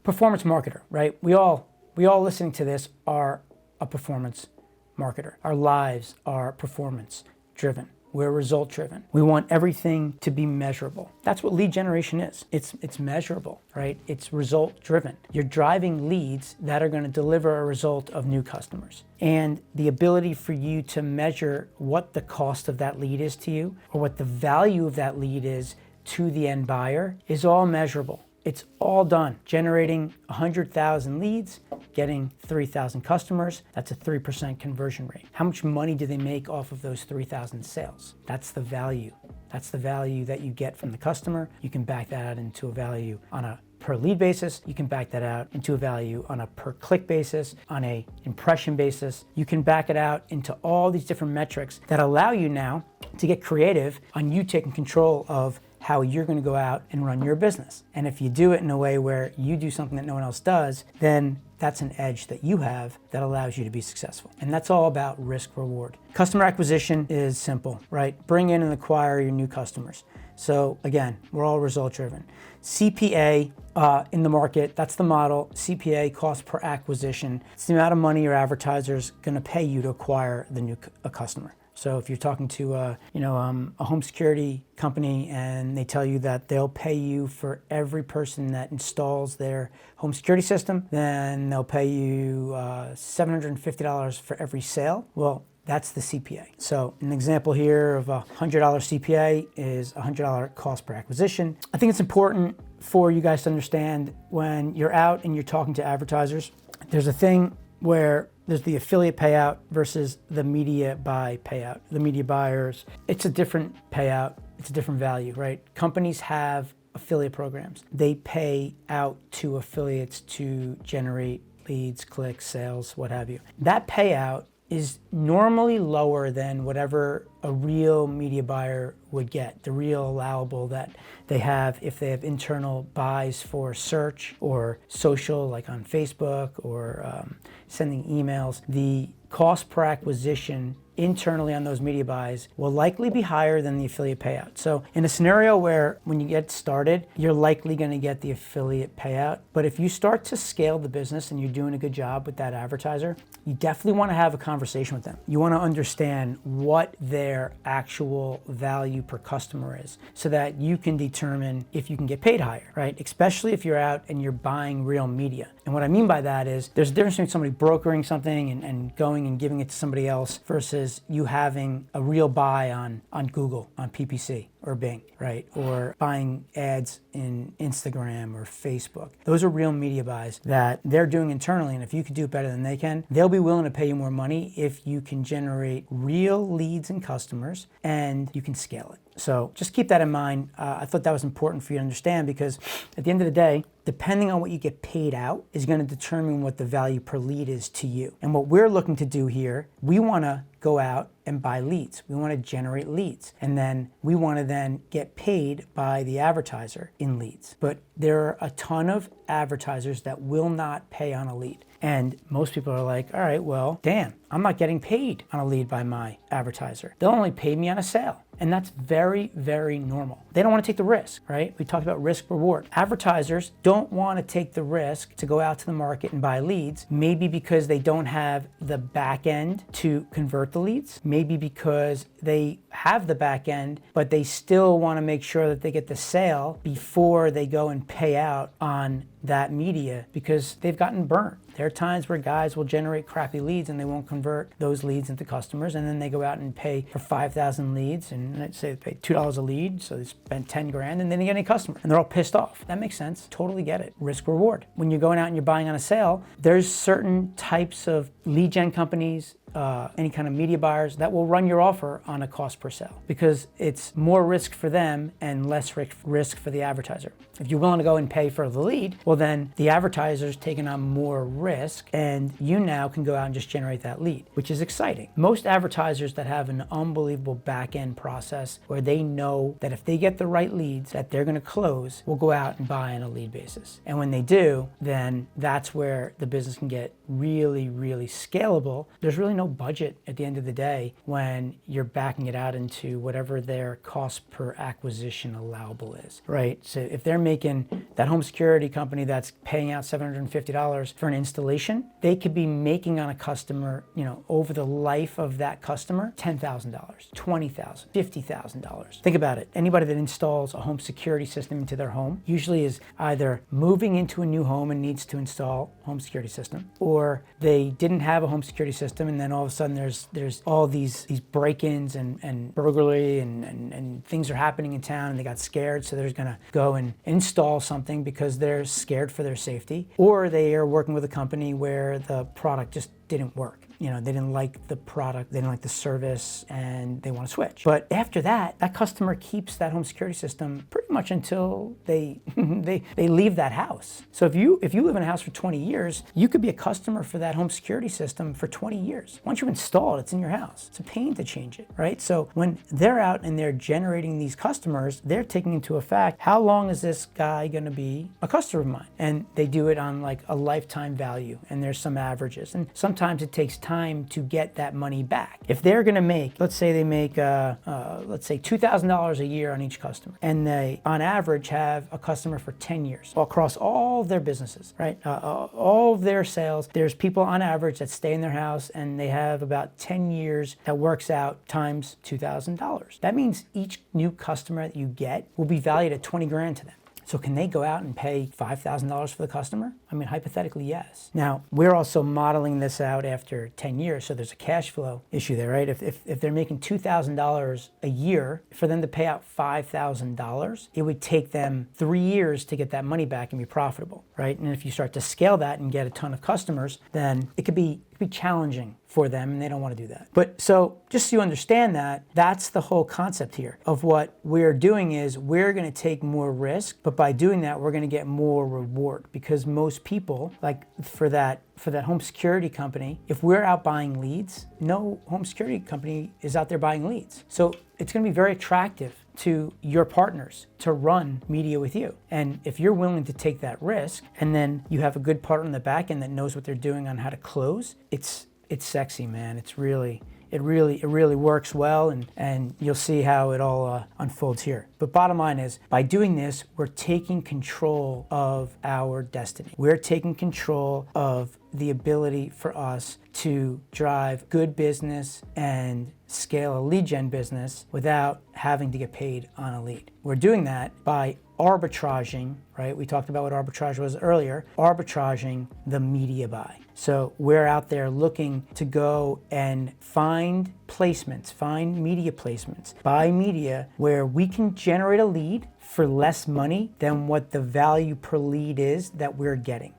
performance marketer, right? We all listening to this are a performance marketer. Our lives are performance driven. We're result driven. We want everything to be measurable. That's what lead generation is. It's measurable, right? It's result driven. You're driving leads that are going to deliver a result of new customers. And the ability for you to measure what the cost of that lead is to you, or what the value of that lead is to the end buyer, is all measurable. It's all done. Generating 100,000 leads, getting 3,000 customers, that's a 3% conversion rate. How much money do they make off of those 3,000 sales? That's the value. That's the value that you get from the customer. You can back that out into a value on a per lead basis. You can back that out into a value on a per click basis, on a impression basis. You can back it out into all these different metrics that allow you now to get creative on you taking control of how you're going to go out and run your business. And if you do it in a way where you do something that no one else does, then that's an edge that you have that allows you to be successful. And that's all about risk reward. Customer acquisition is simple, right? Bring in and acquire your new customers. So again, we're all result driven. CPA in the market, that's the model. CPA, cost per acquisition. It's the amount of money your advertiser's going to pay you to acquire a customer. So if you're talking to a home security company and they tell you that they'll pay you for every person that installs their home security system, then they'll pay you $750 for every sale. Well, that's the CPA. So an example here of a $100 CPA is a $100 cost per acquisition. I think it's important for you guys to understand when you're out and you're talking to advertisers, there's a thing where there's the affiliate payout versus the media buy payout. The media buyers, it's a different payout, it's a different value, right? Companies have affiliate programs. They pay out to affiliates to generate leads, clicks, sales, what have you. That payout is normally lower than whatever a real media buyer would get, the real allowable that they have if they have internal buys for search or social, like on Facebook, or sending emails. The cost per acquisition internally on those media buys will likely be higher than the affiliate payout. So in a scenario where when you get started, you're likely going to get the affiliate payout. But if you start to scale the business and you're doing a good job with that advertiser, you definitely want to have a conversation with them. You want to understand what their actual value per customer is so that you can determine if you can get paid higher, right? Especially if you're out and you're buying real media. And what I mean by that is there's a difference between somebody brokering something and going and giving it to somebody else versus you having a real buy on Google, on PPC or Bing, right? Or buying ads in Instagram or Facebook. Those are real media buys that they're doing internally, and if you can do it better than they can, they'll be willing to pay you more money if you can generate real leads and customers and you can scale it. So just keep that in mind. I thought that was important for you to understand because at the end of the day, depending on what you get paid out is going to determine what the value per lead is to you. And what we're looking to do here, we want to go out and buy leads. We want to generate leads. And then we want to then get paid by the advertiser in leads. But there are a ton of advertisers that will not pay on a lead. And most people are like, all right, well, damn, I'm not getting paid on a lead by my advertiser. They'll only pay me on a sale. And that's very, very normal. They don't want to take the risk, right? We talked about risk reward. Advertisers don't want to take the risk to go out to the market and buy leads, maybe because they don't have the back end to convert the leads, maybe because they have the back end, but they still want to make sure that they get the sale before they go and pay out on that media because they've gotten burnt. There are times where guys will generate crappy leads and they won't convert those leads into customers, and then they go out and pay for 5,000 leads, and let's say they pay $2 a lead, so they spend 10 grand, and then they get any customer, and they're all pissed off. That makes sense. Totally get it. Risk reward. When you're going out and you're buying on a sale, there's certain types of lead gen companies, any kind of media buyers that will run your offer on a cost per sale because it's more risk for them and less risk for the advertiser. If you're willing to go and pay for the lead, well then the advertiser's taking on more risk and you now can go out and just generate that lead, which is exciting. Most advertisers that have an unbelievable back-end process where they know that if they get the right leads that they're going to close, will go out and buy on a lead basis. And when they do, then that's where the business can get really, really scalable. There's really no no budget at the end of the day when you're backing it out into whatever their cost per acquisition allowable is, right? So if they're making, that home security company that's paying out $750 for an installation, they could be making on a customer, over the life of that customer, $10,000, $20,000, $50,000. Think about it. Anybody that installs a home security system into their home usually is either moving into a new home and needs to install a home security system, or they didn't have a home security system and then all of a sudden there's all these break-ins and burglary and things are happening in town and they got scared, so they're gonna go and install something because they're scared for their safety, or they are working with a company where the product just didn't work. They didn't like the product, they didn't like the service, and they want to switch. But after that, that customer keeps that home security system pretty much until they leave that house. So if you live in a house for 20 years, you could be a customer for that home security system for 20 years. Once you install it, it's in your house. It's a pain to change it, right? So when they're out and they're generating these customers, they're taking into effect, how long is this guy going to be a customer of mine? And they do it on like a lifetime value, and there's some averages. And sometimes it takes time to get that money back. If they're going to make, let's say they make, let's say $2,000 a year on each customer, and they, on average, have a customer for 10 years across all of their businesses, right? All of their sales, there's people on average that stay in their house and they have about 10 years. That works out times $2,000. That means each new customer that you get will be valued at 20 grand to them. So can they go out and pay $5,000 for the customer? I mean, hypothetically, yes. Now, we're also modeling this out after 10 years, so there's a cash flow issue there, right? If they're making $2,000 a year, for them to pay out $5,000, it would take them 3 years to get that money back and be profitable, right? And if you start to scale that and get a ton of customers, then it could be challenging for them, and they don't want to do that. But so just so you understand that, that's the whole concept here of what we're doing is we're going to take more risk, but by doing that, we're going to get more reward, because most people, like for that home security company, if we're out buying leads, no home security company is out there buying leads. So it's going to be very attractive to your partners to run media with you. And if you're willing to take that risk, and then you have a good partner in the back end that knows what they're doing on how to close, it's sexy, man. It really works well, and you'll see how it all unfolds here. But bottom line is, by doing this, we're taking control of our destiny. We're taking control of the ability for us to drive good business and scale a lead gen business without having to get paid on a lead. We're doing that by arbitraging, right? We talked about what arbitrage was earlier, arbitraging the media buy. So we're out there looking to go and find placements, find media placements, buy media where we can generate a lead for less money than what the value per lead is that we're getting.